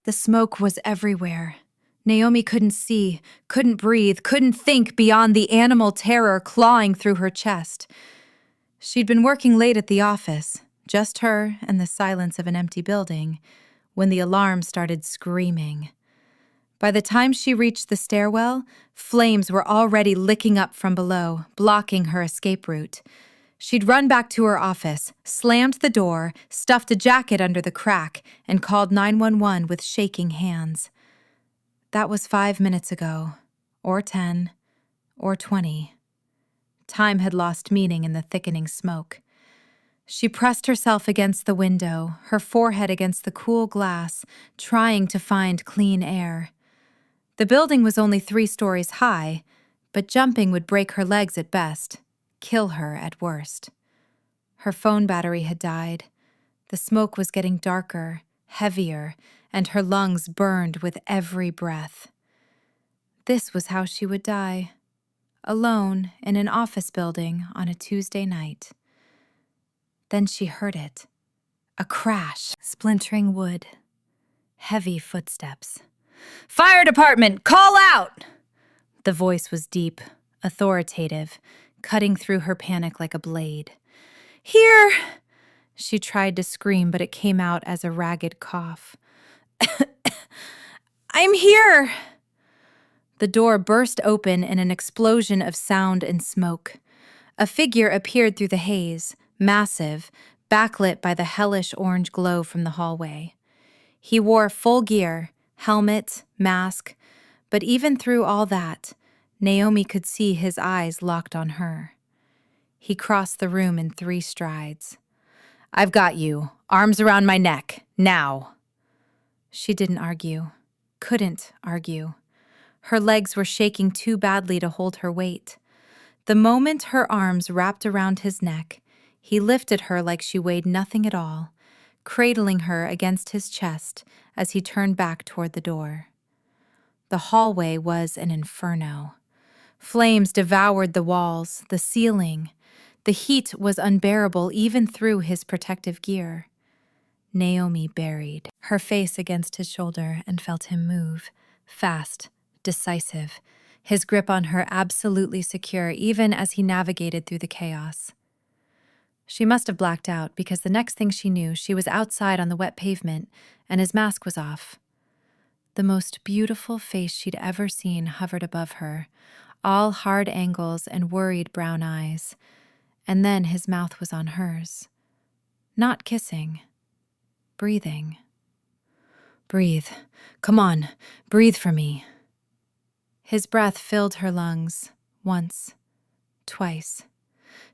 The smoke was everywhere. Naomi couldn't see, couldn't breathe, couldn't think beyond the animal terror clawing through her chest. She'd been working late at the office, just her and the silence of an empty building, when the alarm started screaming. By the time she reached the stairwell, flames were already licking up from below, blocking her escape route. She'd run back to her office, slammed the door, stuffed a jacket under the crack, and called 911 with shaking hands. That was 5 minutes ago, or 10, or 20. Time had lost meaning in the thickening smoke. She pressed herself against the window, her forehead against the cool glass, trying to find clean air. The building was only 3 stories high, but jumping would break her legs at best, kill her at worst. Her phone battery had died. The smoke was getting darker, heavier, and her lungs burned with every breath. This was how she would die, alone in an office building on a Tuesday night. Then she heard it. A crash, splintering wood, heavy footsteps. "Fire department, call out!" The voice was deep, authoritative, cutting through her panic like a blade. "Here!" She tried to scream, but it came out as a ragged cough. "I'm here!" The door burst open in an explosion of sound and smoke. A figure appeared through the haze, massive, backlit by the hellish orange glow from the hallway. He wore full gear, helmet, mask, but even through all that, Naomi could see his eyes locked on her. He crossed the room in 3 strides. "I've got you. Arms around my neck. Now." She didn't argue. Couldn't argue. Her legs were shaking too badly to hold her weight. The moment her arms wrapped around his neck, he lifted her like she weighed nothing at all, cradling her against his chest as he turned back toward the door. The hallway was an inferno. Flames devoured the walls, the ceiling. The heat was unbearable even through his protective gear. Naomi buried her face against his shoulder and felt him move, fast, decisive, his grip on her absolutely secure even as he navigated through the chaos. She must have blacked out because the next thing she knew, she was outside on the wet pavement and his mask was off. The most beautiful face she'd ever seen hovered above her, all hard angles and worried brown eyes. And then his mouth was on hers. Not kissing. Breathing. "Breathe. Come on. Breathe for me." His breath filled her lungs. Once. Twice.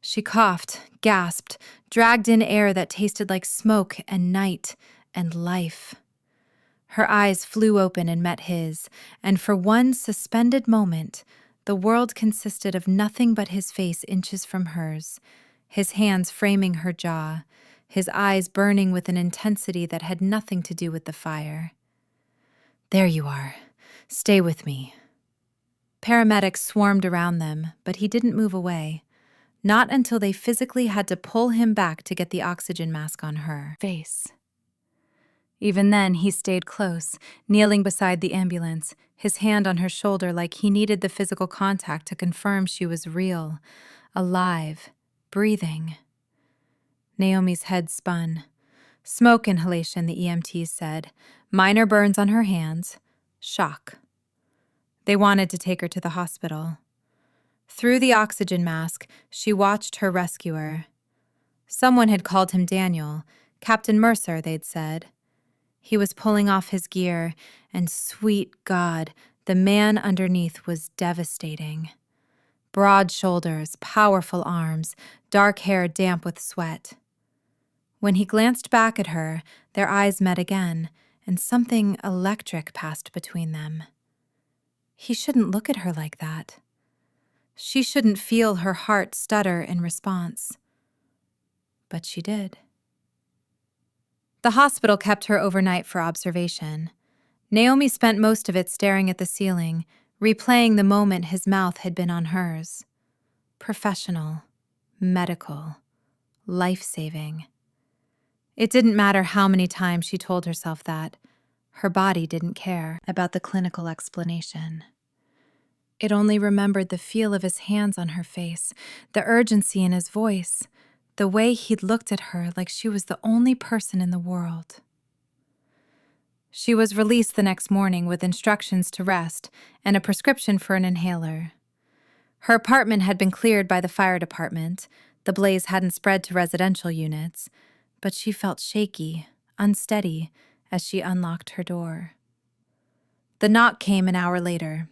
She coughed, gasped, dragged in air that tasted like smoke and night and life. Her eyes flew open and met his, and for one suspended moment, the world consisted of nothing but his face inches from hers, his hands framing her jaw, his eyes burning with an intensity that had nothing to do with the fire. "There you are. Stay with me." Paramedics swarmed around them, but he didn't move away. Not until they physically had to pull him back to get the oxygen mask on her face. Even then, he stayed close, kneeling beside the ambulance, his hand on her shoulder like he needed the physical contact to confirm she was real, alive, breathing. Naomi's head spun. Smoke inhalation, the EMTs said. Minor burns on her hands. Shock. They wanted to take her to the hospital. Through the oxygen mask, she watched her rescuer. Someone had called him Daniel, Captain Mercer, they'd said. He was pulling off his gear, and sweet God, the man underneath was devastating. Broad shoulders, powerful arms, dark hair damp with sweat. When he glanced back at her, their eyes met again, and something electric passed between them. He shouldn't look at her like that. She shouldn't feel her heart stutter in response. But she did. The hospital kept her overnight for observation. Naomi spent most of it staring at the ceiling, replaying the moment his mouth had been on hers. Professional, medical, life-saving. It didn't matter how many times she told herself that. Her body didn't care about the clinical explanation. It only remembered the feel of his hands on her face, the urgency in his voice, the way he'd looked at her like she was the only person in the world. She was released the next morning with instructions to rest and a prescription for an inhaler. Her apartment had been cleared by the fire department. The blaze hadn't spread to residential units, but she felt shaky, unsteady, as she unlocked her door. The knock came an hour later.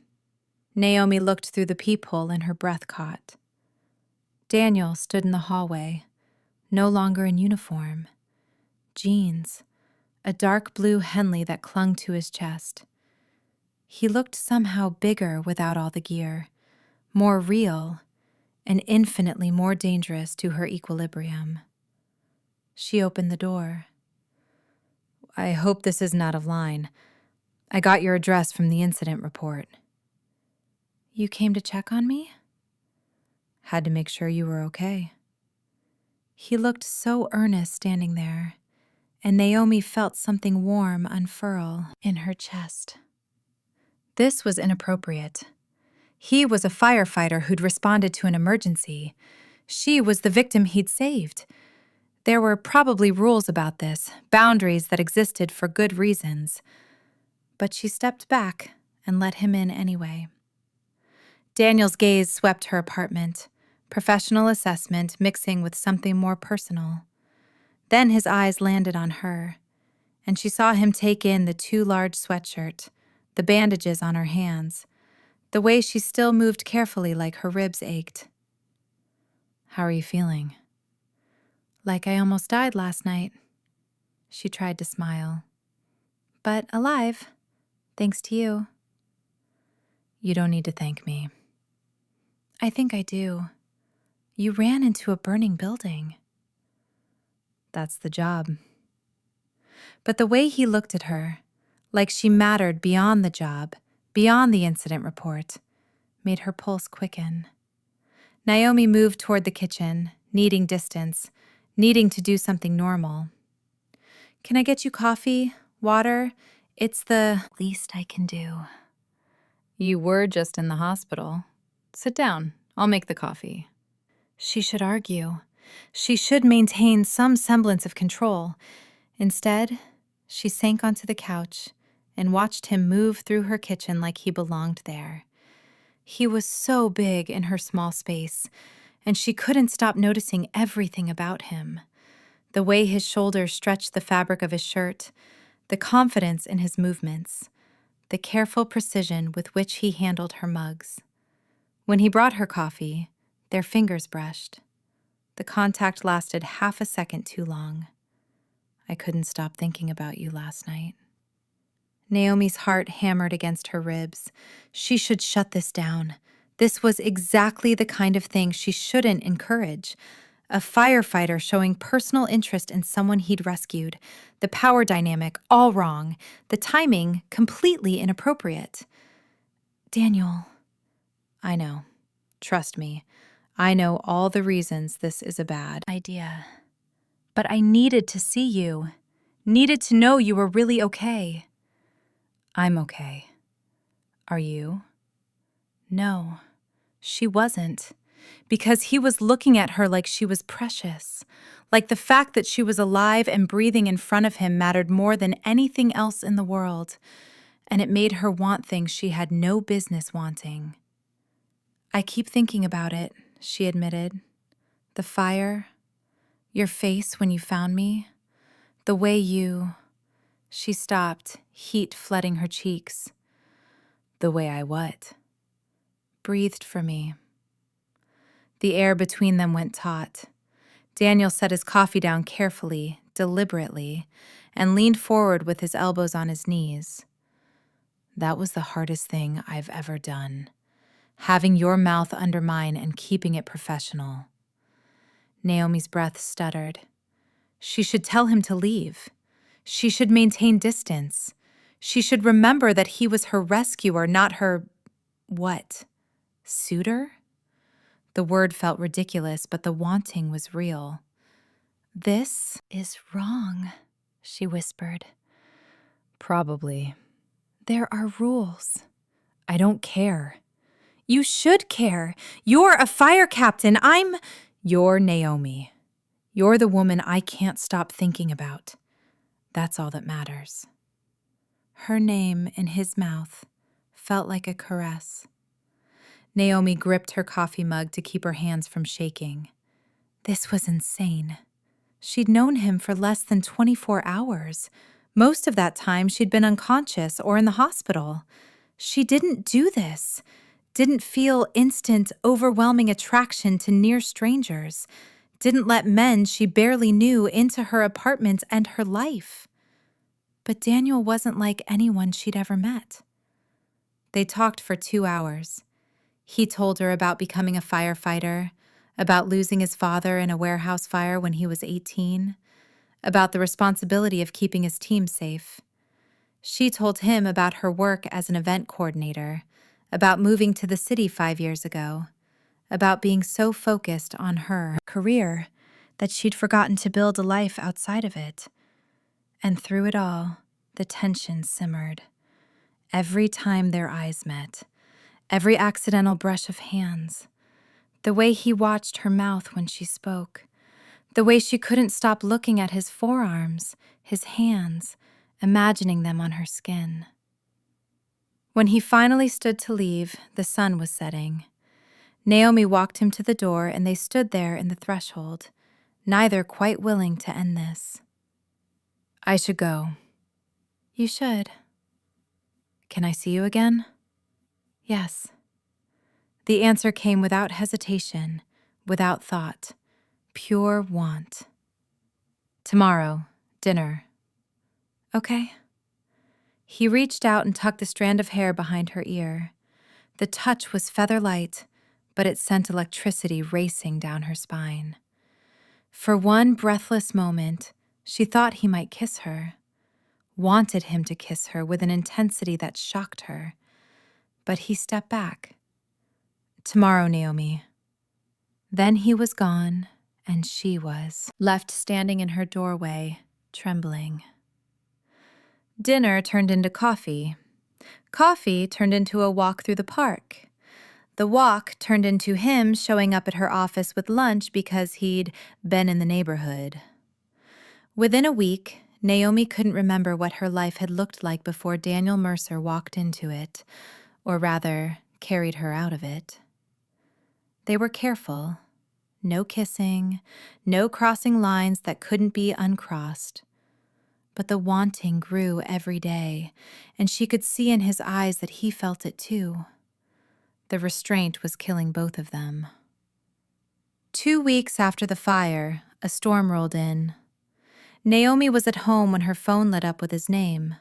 Naomi looked through the peephole and her breath caught. Daniel stood in the hallway, no longer in uniform. Jeans, a dark blue Henley that clung to his chest. He looked somehow bigger without all the gear, more real, and infinitely more dangerous to her equilibrium. She opened the door. "I hope this isn't out of line. I got your address from the incident report." "You came to check on me?" "Had to make sure you were okay." He looked so earnest standing there, and Naomi felt something warm unfurl in her chest. This was inappropriate. He was a firefighter who'd responded to an emergency. She was the victim he'd saved. There were probably rules about this, boundaries that existed for good reasons. But she stepped back and let him in anyway. Daniel's gaze swept her apartment, professional assessment mixing with something more personal. Then his eyes landed on her, and she saw him take in the too large sweatshirt, the bandages on her hands, the way she still moved carefully like her ribs ached. "How are you feeling?" "Like I almost died last night." She tried to smile. "But alive, thanks to you." "You don't need to thank me." "I think I do. You ran into a burning building." "That's the job." But the way he looked at her, like she mattered beyond the job, beyond the incident report, made her pulse quicken. Naomi moved toward the kitchen, needing distance, needing to do something normal. "Can I get you coffee? Water? It's the least I can do." "You were just in the hospital. Sit down. I'll make the coffee." She should argue. She should maintain some semblance of control. Instead, she sank onto the couch and watched him move through her kitchen like he belonged there. He was so big in her small space, and she couldn't stop noticing everything about him. The way his shoulders stretched the fabric of his shirt, the confidence in his movements, the careful precision with which he handled her mugs. When he brought her coffee, their fingers brushed. The contact lasted half a second too long. "I couldn't stop thinking about you last night." Naomi's heart hammered against her ribs. She should shut this down. This was exactly the kind of thing she shouldn't encourage. A firefighter showing personal interest in someone he'd rescued. The power dynamic all wrong. The timing completely inappropriate. "Daniel." "I know. Trust me. I know all the reasons this is a bad idea. But I needed to see you. Needed to know you were really okay." "I'm okay. Are you?" No, she wasn't. Because he was looking at her like she was precious. Like the fact that she was alive and breathing in front of him mattered more than anything else in the world. And it made her want things she had no business wanting. "I keep thinking about it," she admitted. "The fire, your face when you found me, the way you—" She stopped, heat flooding her cheeks. "The way I what?" "Breathed for me." The air between them went taut. Daniel set his coffee down carefully, deliberately, and leaned forward with his elbows on his knees. "That was the hardest thing I've ever done. Having your mouth under mine and keeping it professional." Naomi's breath stuttered. She should tell him to leave. She should maintain distance. She should remember that he was her rescuer, not her— what? Suitor? The word felt ridiculous, but the wanting was real. "This is wrong," she whispered. Probably. There are rules. I don't care. You should care. You're a fire captain. You're Naomi. You're the woman I can't stop thinking about. That's all that matters. Her name in his mouth felt like a caress. Naomi gripped her coffee mug to keep her hands from shaking. This was insane. She'd known him for less than 24 hours. Most of that time, she'd been unconscious or in the hospital. She didn't do this, didn't feel instant, overwhelming attraction to near strangers, didn't let men she barely knew into her apartment and her life. But Daniel wasn't like anyone she'd ever met. They talked for 2 hours. He told her about becoming a firefighter, about losing his father in a warehouse fire when he was 18, about the responsibility of keeping his team safe. She told him about her work as an event coordinator, about moving to the city 5 years ago, about being so focused on her career that she'd forgotten to build a life outside of it. And through it all, the tension simmered. Every time their eyes met, every accidental brush of hands, the way he watched her mouth when she spoke, the way she couldn't stop looking at his forearms, his hands, imagining them on her skin. When he finally stood to leave, the sun was setting. Naomi walked him to the door, and they stood there in the threshold, neither quite willing to end this. I should go. You should. Can I see you again? Yes. The answer came without hesitation, without thought, pure want. Tomorrow, dinner. Okay. He reached out and tucked a strand of hair behind her ear. The touch was feather light, but it sent electricity racing down her spine. For one breathless moment, she thought he might kiss her, wanted him to kiss her with an intensity that shocked her. But he stepped back. Tomorrow, Naomi. Then he was gone, and she was left standing in her doorway, trembling. Dinner turned into coffee. Coffee turned into a walk through the park. The walk turned into him showing up at her office with lunch because he'd been in the neighborhood. Within a week, Naomi couldn't remember what her life had looked like before Daniel Mercer walked into it, or rather, carried her out of it. They were careful. No kissing, no crossing lines that couldn't be uncrossed. But the wanting grew every day, and she could see in his eyes that he felt it too. The restraint was killing both of them. 2 weeks after the fire, a storm rolled in. Naomi was at home when her phone lit up with his name.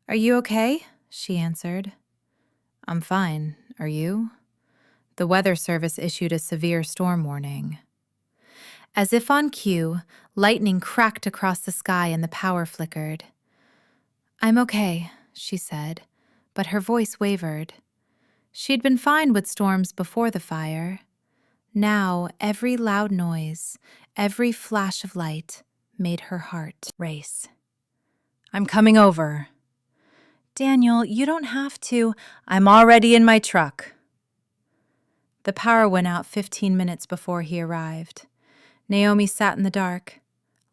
Are you okay? She answered. I'm fine. Are you? The weather service issued a severe storm warning. As if on cue, lightning cracked across the sky and the power flickered. I'm okay, she said, but her voice wavered. She'd been fine with storms before the fire. Now, every loud noise, every flash of light made her heart race. I'm coming over. Daniel, you don't have to. I'm already in my truck. The power went out 15 minutes before he arrived. Naomi sat in the dark,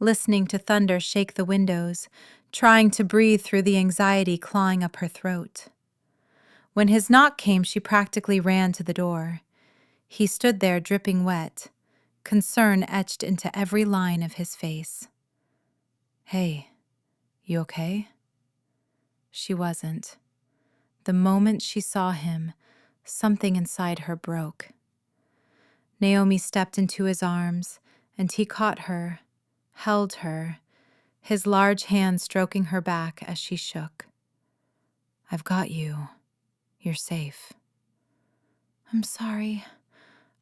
listening to thunder shake the windows, trying to breathe through the anxiety clawing up her throat. When his knock came, she practically ran to the door. He stood there dripping wet, concern etched into every line of his face. Hey, you okay? She wasn't. The moment she saw him, something inside her broke. Naomi stepped into his arms, and he caught her, held her, his large hand stroking her back as she shook. I've got you. You're safe. I'm sorry.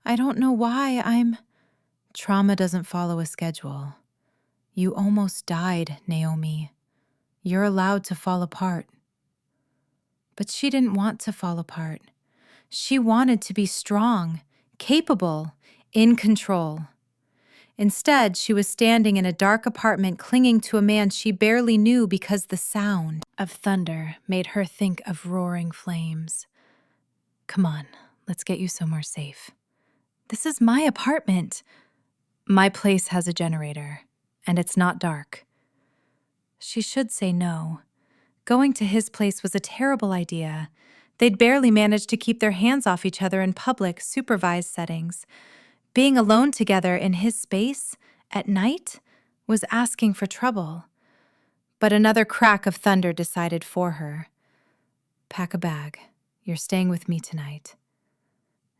I don't know why Trauma doesn't follow a schedule. You almost died, Naomi. You're allowed to fall apart. But she didn't want to fall apart. She wanted to be strong, capable, in control. Instead, she was standing in a dark apartment clinging to a man she barely knew because the sound of thunder made her think of roaring flames. Come on, let's get you somewhere safe. This is my apartment. My place has a generator, and it's not dark. She should say no. Going to his place was a terrible idea. They'd barely managed to keep their hands off each other in public, supervised settings. Being alone together in his space, at night, was asking for trouble. But another crack of thunder decided for her. Pack a bag. You're staying with me tonight.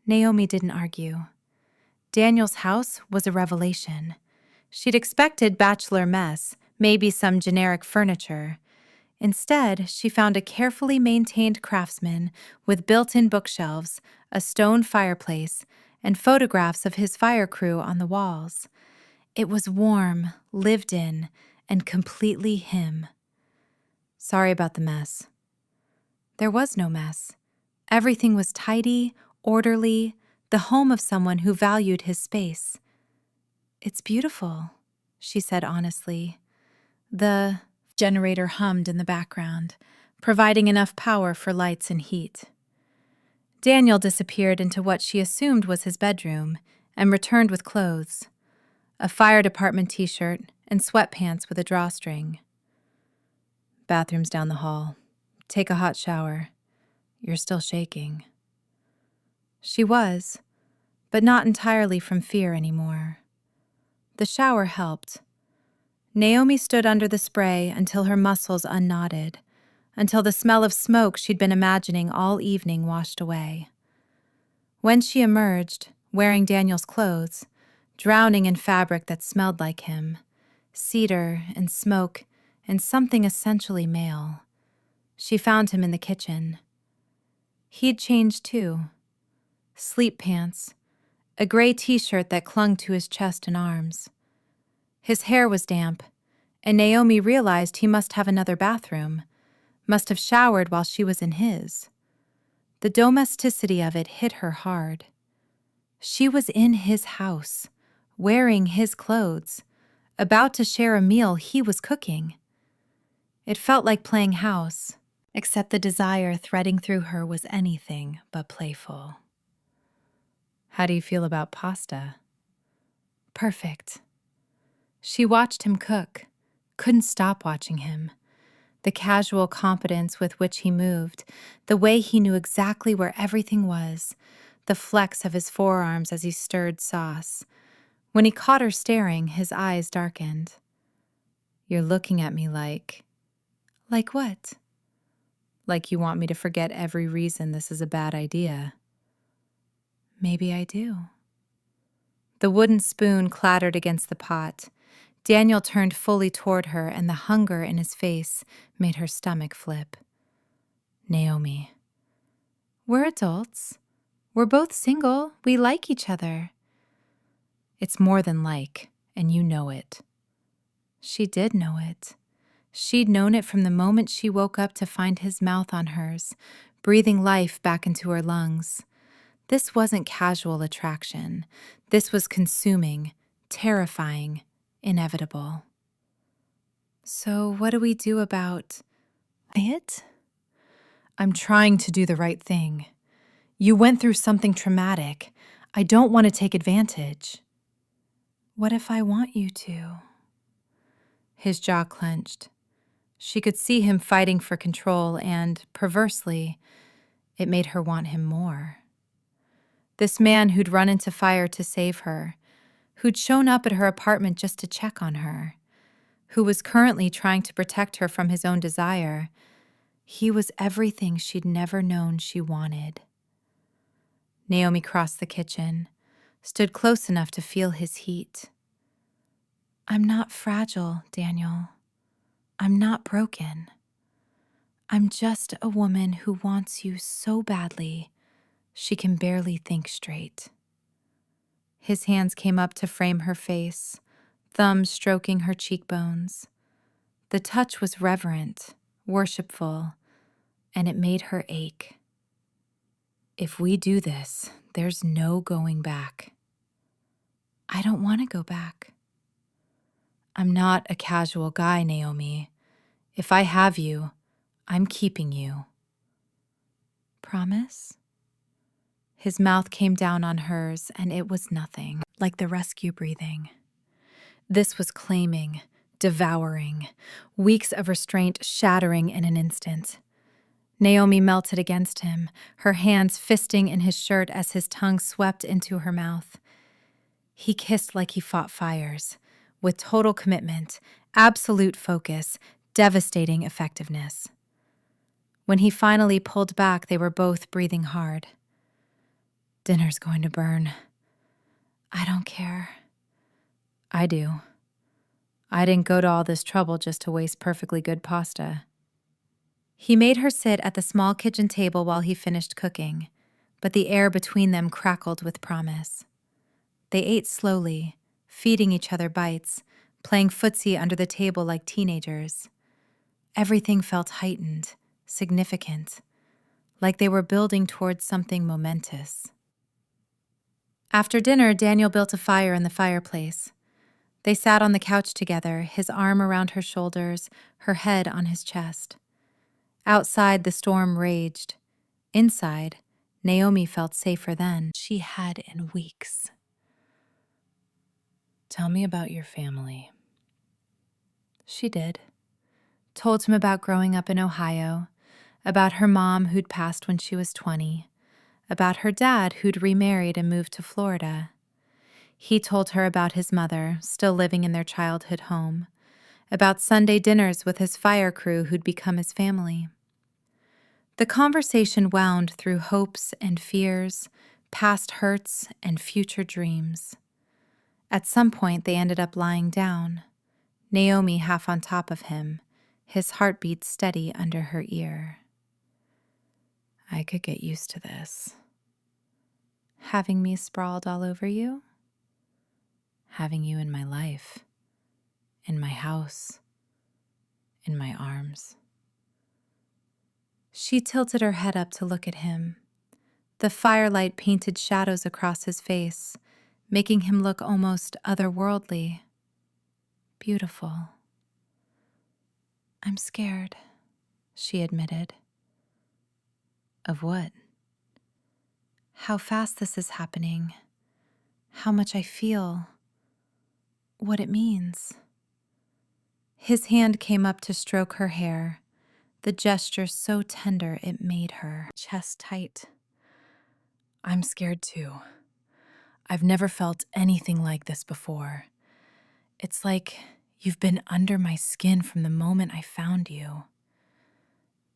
Naomi didn't argue. Daniel's house was a revelation. She'd expected bachelor mess, maybe some generic furniture. Instead, she found a carefully maintained craftsman with built-in bookshelves, a stone fireplace, and photographs of his fire crew on the walls. It was warm, lived in, and completely him. Sorry about the mess. There was no mess. Everything was tidy, orderly, the home of someone who valued his space. It's beautiful, she said honestly. The generator hummed in the background, providing enough power for lights and heat. Daniel disappeared into what she assumed was his bedroom and returned with clothes, a fire department t-shirt and sweatpants with a drawstring. Bathroom's down the hall. Take a hot shower. You're still shaking. She was, but not entirely from fear anymore. The shower helped. Naomi stood under the spray until her muscles unknotted, until the smell of smoke she'd been imagining all evening washed away. When she emerged, wearing Daniel's clothes, drowning in fabric that smelled like him, cedar and smoke and something essentially male, she found him in the kitchen. He'd changed too. Sleep pants, a gray t-shirt that clung to his chest and arms. His hair was damp, and Naomi realized he must have another bathroom, must have showered while she was in his. The domesticity of it hit her hard. She was in his house, wearing his clothes, about to share a meal he was cooking. It felt like playing house, except the desire threading through her was anything but playful. How do you feel about pasta? Perfect. She watched him cook, couldn't stop watching him. The casual competence with which he moved, the way he knew exactly where everything was, the flex of his forearms as he stirred sauce. When he caught her staring, his eyes darkened. You're looking at me like... Like what? Like you want me to forget every reason this is a bad idea. Maybe I do. The wooden spoon clattered against the pot. Daniel turned fully toward her, and the hunger in his face made her stomach flip. Naomi. We're adults. We're both single. We like each other. It's more than like, and you know it. She did know it. She'd known it from the moment she woke up to find his mouth on hers, breathing life back into her lungs. This wasn't casual attraction. This was consuming, terrifying, inevitable. So what do we do about it? I'm trying to do the right thing. You went through something traumatic. I don't want to take advantage. What if I want you to? His jaw clenched. She could see him fighting for control, and, perversely, it made her want him more. This man who'd run into fire to save her, who'd shown up at her apartment just to check on her, who was currently trying to protect her from his own desire, he was everything she'd never known she wanted. Naomi crossed the kitchen, stood close enough to feel his heat. I'm not fragile, Daniel. I'm not broken. I'm just a woman who wants you so badly she can barely think straight. His hands came up to frame her face, thumbs stroking her cheekbones. The touch was reverent, worshipful, and it made her ache. If we do this, there's no going back. I don't want to go back. I'm not a casual guy, Naomi. If I have you, I'm keeping you. Promise? His mouth came down on hers, and it was nothing, like the rescue breathing. This was claiming, devouring, weeks of restraint shattering in an instant. Naomi melted against him, her hands fisting in his shirt as his tongue swept into her mouth. He kissed like he fought fires, with total commitment, absolute focus, devastating effectiveness. When he finally pulled back, they were both breathing hard. Dinner's going to burn. I don't care. I do. I didn't go to all this trouble just to waste perfectly good pasta. He made her sit at the small kitchen table while he finished cooking, but the air between them crackled with promise. They ate slowly, feeding each other bites, playing footsie under the table like teenagers. Everything felt heightened, significant, like they were building towards something momentous. After dinner, Daniel built a fire in the fireplace. They sat on the couch together, his arm around her shoulders, her head on his chest. Outside, the storm raged. Inside, Naomi felt safer than she had in weeks. Tell me about your family. She did. Told him about growing up in Ohio, about her mom who'd passed when she was 20, about her dad who'd remarried and moved to Florida. He told her about his mother, still living in their childhood home, about Sunday dinners with his fire crew who'd become his family. The conversation wound through hopes and fears, past hurts and future dreams. At some point, they ended up lying down, Naomi half on top of him, his heartbeat steady under her ear. I could get used to this. Having me sprawled all over you? Having you in my life, in my house, in my arms. She tilted her head up to look at him. The firelight painted shadows across his face, making him look almost otherworldly. Beautiful. I'm scared, she admitted. Of what? How fast this is happening. How much I feel. What it means. His hand came up to stroke her hair, the gesture so tender it made her chest tight. I'm scared too. I've never felt anything like this before. It's like you've been under my skin from the moment I found you.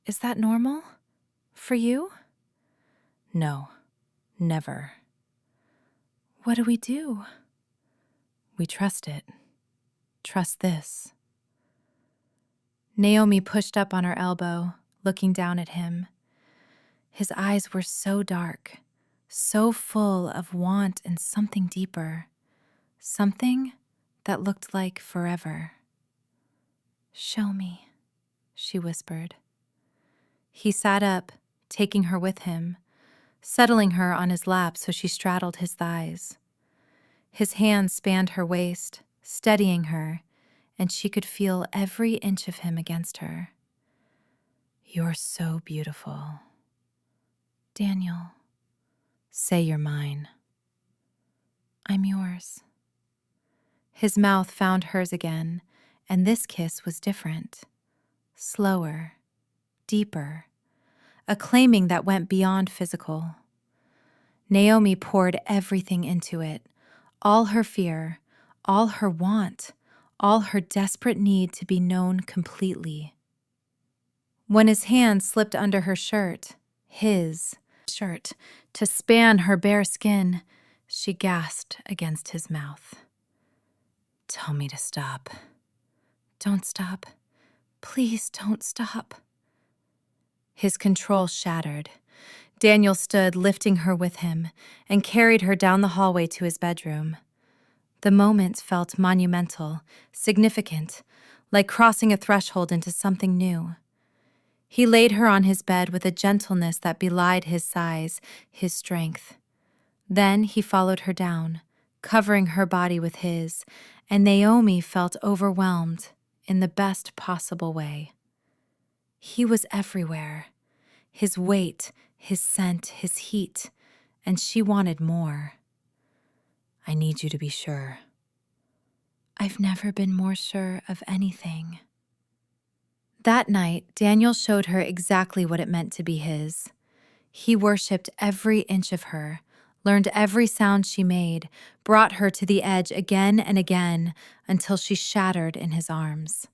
Is that normal? For you? No, never. What do we do? We trust it. Trust this. Naomi pushed up on her elbow, looking down at him. His eyes were so dark, so full of want and something deeper, something that looked like forever. Show me, she whispered. He sat up, taking her with him, settling her on his lap so she straddled his thighs. His hands spanned her waist, steadying her, and she could feel every inch of him against her. You're so beautiful. Daniel, say you're mine. I'm yours. His mouth found hers again, and this kiss was different. Slower, deeper, a claiming that went beyond physical. Naomi poured everything into it, all her fear, all her want, all her desperate need to be known completely. When his hand slipped under her shirt, his shirt, to span her bare skin, she gasped against his mouth. Tell me to stop. Don't stop. Please don't stop. His control shattered. Daniel stood, lifting her with him, and carried her down the hallway to his bedroom. The moment felt monumental, significant, like crossing a threshold into something new. He laid her on his bed with a gentleness that belied his size, his strength. Then he followed her down, covering her body with his, and Naomi felt overwhelmed in the best possible way. He was everywhere. His weight, his scent, his heat, and she wanted more. I need you to be sure. I've never been more sure of anything. That night, Daniel showed her exactly what it meant to be his. He worshipped every inch of her, learned every sound she made, brought her to the edge again and again until she shattered in his arms.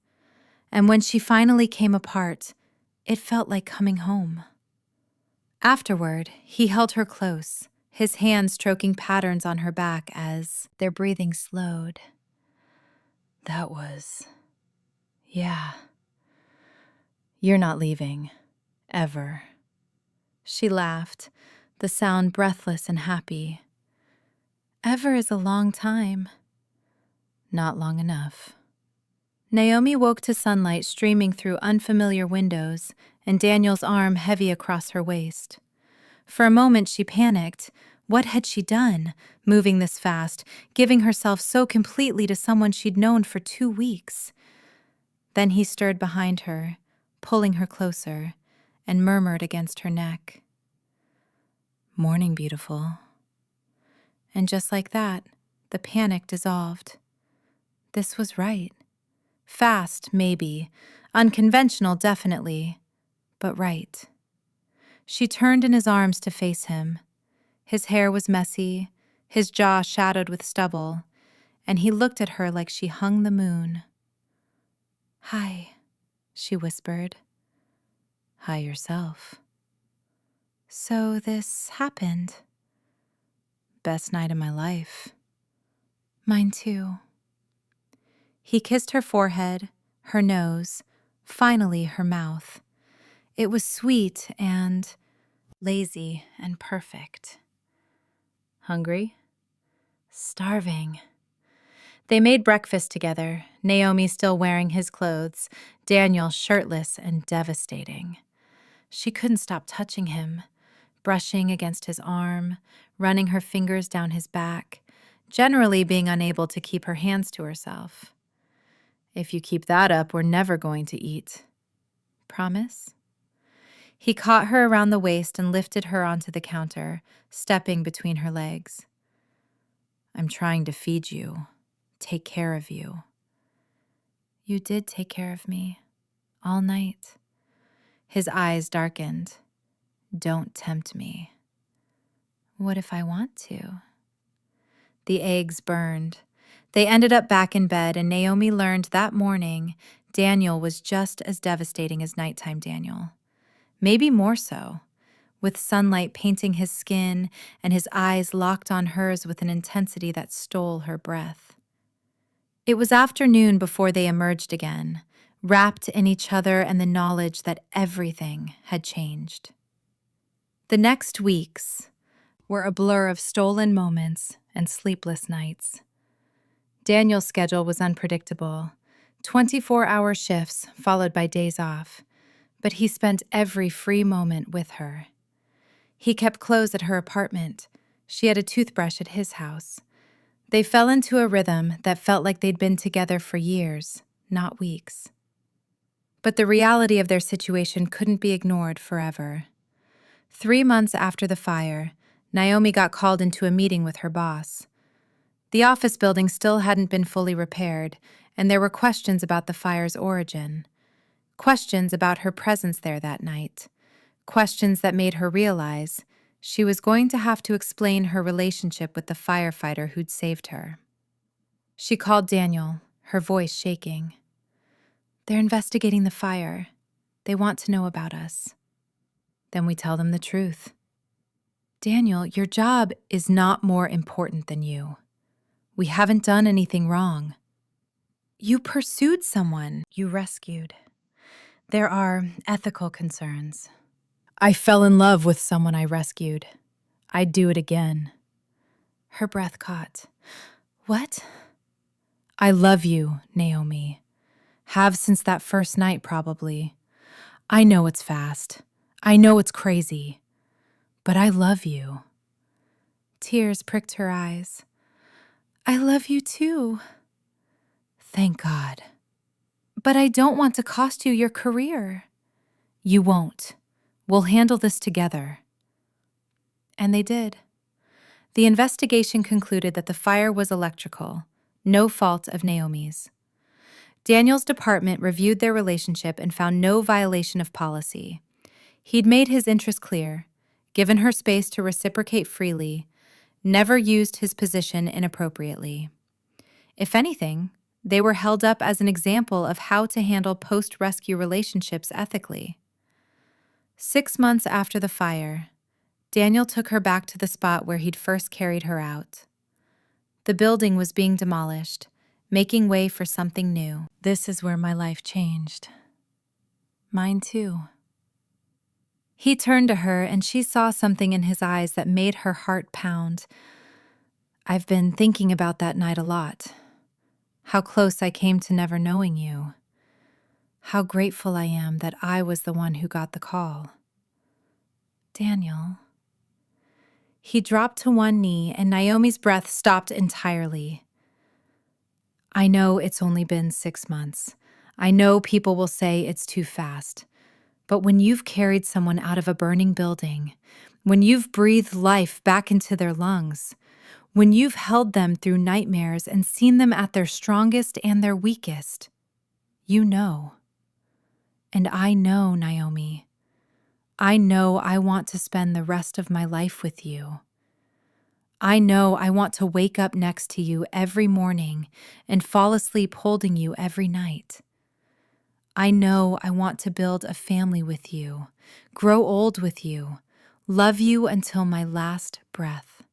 And when she finally came apart, it felt like coming home. Afterward, he held her close, his hands stroking patterns on her back as their breathing slowed. That was... yeah. You're not leaving. Ever. She laughed, the sound breathless and happy. Ever is a long time. Not long enough. Naomi woke to sunlight streaming through unfamiliar windows and Daniel's arm heavy across her waist. For a moment she panicked. What had she done, moving this fast, giving herself so completely to someone she'd known for 2 weeks? Then he stirred behind her, pulling her closer, and murmured against her neck. Morning, beautiful. And just like that, the panic dissolved. This was right. Fast, maybe. Unconventional, definitely. But right. She turned in his arms to face him. His hair was messy, his jaw shadowed with stubble, and he looked at her like she hung the moon. Hi, she whispered. Hi yourself. So this happened. Best night of my life. Mine too. He kissed her forehead, her nose, finally her mouth. It was sweet and lazy and perfect. Hungry? Starving. They made breakfast together, Naomi still wearing his clothes, Daniel shirtless and devastating. She couldn't stop touching him, brushing against his arm, running her fingers down his back, generally being unable to keep her hands to herself. If you keep that up, we're never going to eat. Promise? He caught her around the waist and lifted her onto the counter, stepping between her legs. I'm trying to feed you, take care of you. You did take care of me, all night. His eyes darkened. Don't tempt me. What if I want to? The eggs burned. They ended up back in bed, and Naomi learned that morning Daniel was just as devastating as nighttime Daniel. Maybe more so, with sunlight painting his skin and his eyes locked on hers with an intensity that stole her breath. It was afternoon before they emerged again, wrapped in each other and the knowledge that everything had changed. The next weeks were a blur of stolen moments and sleepless nights. Daniel's schedule was unpredictable, 24-hour shifts followed by days off, but he spent every free moment with her. He kept clothes at her apartment. She had a toothbrush at his house. They fell into a rhythm that felt like they'd been together for years, not weeks. But the reality of their situation couldn't be ignored forever. 3 months after the fire, Naomi got called into a meeting with her boss. The office building still hadn't been fully repaired, and there were questions about the fire's origin. Questions about her presence there that night. Questions that made her realize she was going to have to explain her relationship with the firefighter who'd saved her. She called Daniel, her voice shaking. They're investigating the fire. They want to know about us. Then we tell them the truth. Daniel, your job is not more important than you. We haven't done anything wrong. You pursued someone you rescued. There are ethical concerns. I fell in love with someone I rescued. I'd do it again. Her breath caught. What? I love you, Naomi. Have since that first night, probably. I know it's fast. I know it's crazy. But I love you. Tears pricked her eyes. I love you too. Thank God. But I don't want to cost you your career. You won't. We'll handle this together. And they did. The investigation concluded that the fire was electrical, no fault of Naomi's. Daniel's department reviewed their relationship and found no violation of policy. He'd made his interest clear, given her space to reciprocate freely, never used his position inappropriately. If anything, they were held up as an example of how to handle post-rescue relationships ethically. 6 months after the fire, Daniel took her back to the spot where he'd first carried her out. The building was being demolished, making way for something new. This is where my life changed. Mine too. He turned to her, and she saw something in his eyes that made her heart pound. I've been thinking about that night a lot. How close I came to never knowing you. How grateful I am that I was the one who got the call. Daniel. He dropped to one knee, and Naomi's breath stopped entirely. I know it's only been 6 months. I know people will say it's too fast. But when you've carried someone out of a burning building, when you've breathed life back into their lungs, when you've held them through nightmares and seen them at their strongest and their weakest, you know. And I know, Naomi. I know I want to spend the rest of my life with you. I know I want to wake up next to you every morning and fall asleep holding you every night. I know I want to build a family with you, grow old with you, love you until my last breath.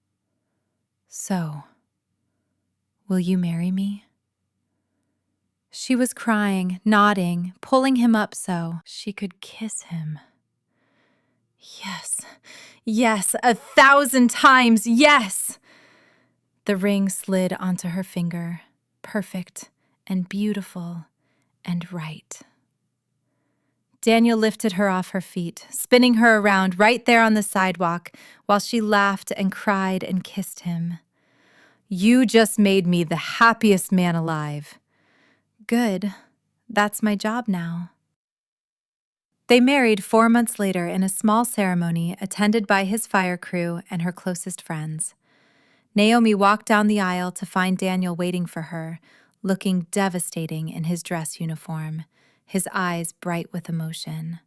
So, will you marry me? She was crying, nodding, pulling him up so she could kiss him. Yes, yes, 1,000 times, yes! The ring slid onto her finger, perfect and beautiful and right. Daniel lifted her off her feet, spinning her around right there on the sidewalk while she laughed and cried and kissed him. You just made me the happiest man alive. Good. That's my job now. They married 4 months later in a small ceremony attended by his fire crew and her closest friends. Naomi walked down the aisle to find Daniel waiting for her, looking devastating in his dress uniform, his eyes bright with emotion.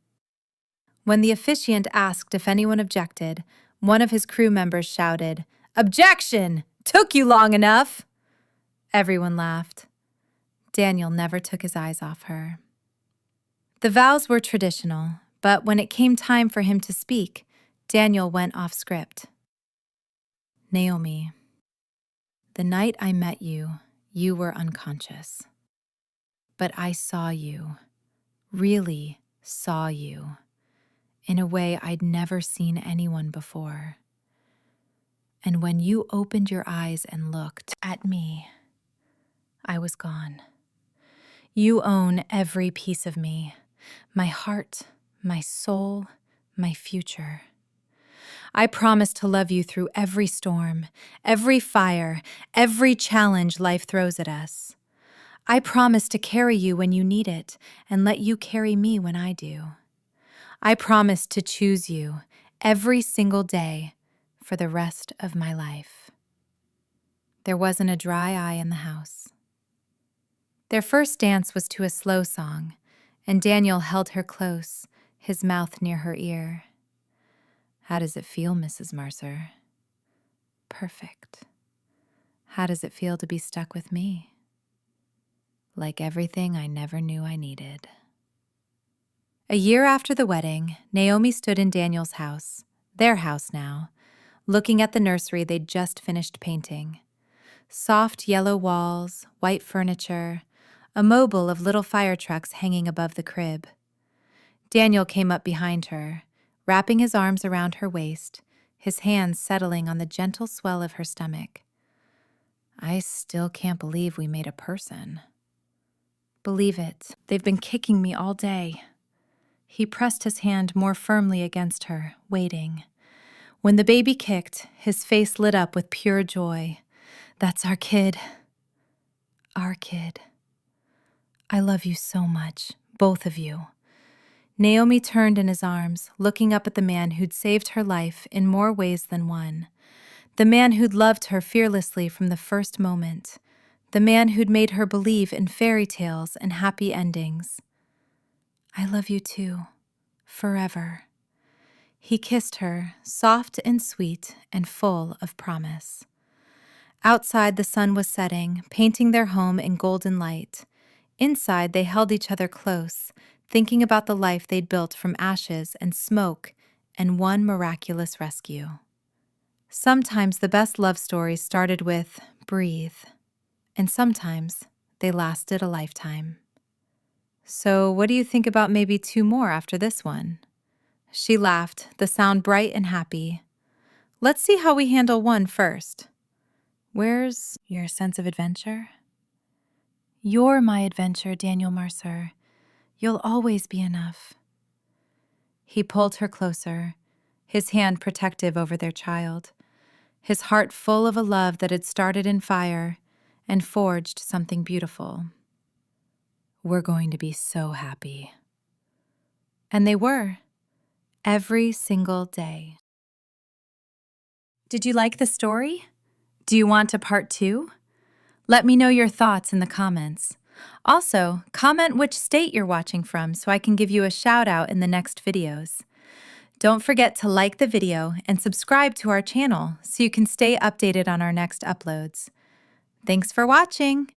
When the officiant asked if anyone objected, one of his crew members shouted, "Objection! Took you long enough!" Everyone laughed. Daniel never took his eyes off her. The vows were traditional, but when it came time for him to speak, Daniel went off script. Naomi, the night I met you, you were unconscious. But I saw you, really saw you, in a way I'd never seen anyone before. And when you opened your eyes and looked at me, I was gone. You own every piece of me, my heart, my soul, my future. I promise to love you through every storm, every fire, every challenge life throws at us. I promise to carry you when you need it and let you carry me when I do. I promise to choose you every single day for the rest of my life. There wasn't a dry eye in the house. Their first dance was to a slow song, and Daniel held her close, his mouth near her ear. How does it feel, Mrs. Mercer? Perfect. How does it feel to be stuck with me? Like everything I never knew I needed. A year after the wedding, Naomi stood in Daniel's house, their house now, looking at the nursery they'd just finished painting. Soft yellow walls, white furniture, a mobile of little fire trucks hanging above the crib. Daniel came up behind her, wrapping his arms around her waist, his hands settling on the gentle swell of her stomach. I still can't believe we made a person. Believe it. They've been kicking me all day. He pressed his hand more firmly against her, waiting. When the baby kicked, his face lit up with pure joy. That's our kid. Our kid. I love you so much, both of you. Naomi turned in his arms, looking up at the man who'd saved her life in more ways than one. The man who'd loved her fearlessly from the first moment. The man who'd made her believe in fairy tales and happy endings. I love you too, forever. He kissed her, soft and sweet and full of promise. Outside, the sun was setting, painting their home in golden light. Inside, they held each other close, thinking about the life they'd built from ashes and smoke and one miraculous rescue. Sometimes the best love stories started with breathe, and sometimes they lasted a lifetime. So, what do you think about maybe 2 more after this one? She laughed, the sound bright and happy. Let's see how we handle one first. Where's your sense of adventure? You're my adventure, Daniel Mercer. You'll always be enough. He pulled her closer, his hand protective over their child, his heart full of a love that had started in fire and forged something beautiful. We're going to be so happy. And they were, every single day. Did you like the story? Do you want a part 2? Let me know your thoughts in the comments. Also, comment which state you're watching from so I can give you a shout out in the next videos. Don't forget to like the video and subscribe to our channel so you can stay updated on our next uploads. Thanks for watching!